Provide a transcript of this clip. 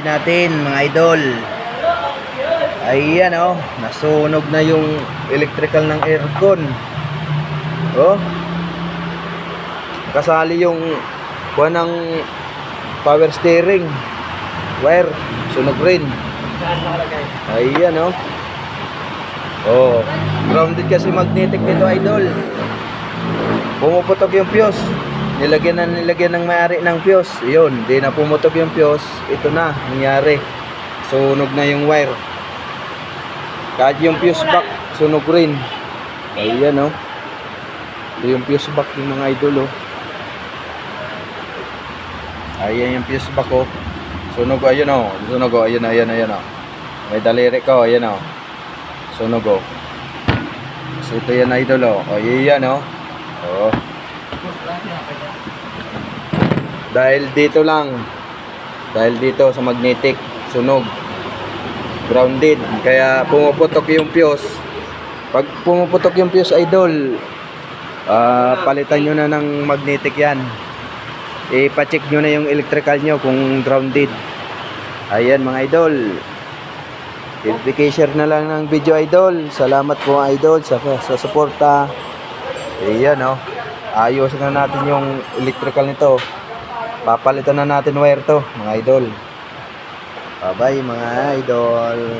natin mga idol. Ayan oh, nasunog na yung electrical ng aircon. Oh. Kasali yung kuha ng power steering wire, sunog rin. Ayan oh. Oh, grounded kasi magnetic nito idol. Pumuputok yung fuse. Nilagyan ng may-ari ng fuse. Yun, di na pumutok yung fuse. Ito na, nangyari. Sunog na yung wire. Kahit yung fuse box, sunog rin. Ayan oh. Ito yung fuse box ng mga idol oh. Ayan yung fuse box oh. Sunog, ayun oh. Sunog oh, ayun oh. May daliri ko, ayun oh. Sunog oh. So ito yan idol oh. Ayan oh. Oh. Dahil dito sa magnetic, sunog, grounded, kaya pumuputok yung fuse. Pag pumuputok yung fuse idol, palitan nyo na ng magnetic yan. Ipacheck nyo na yung electrical nyo kung grounded. Ayan mga idol, i-share na lang ng video idol. Salamat po idol sa suporta. Ayan oh. Ayos na natin yung electrical nito. Papalitan na natin wire to mga idol. Bye bye mga idol.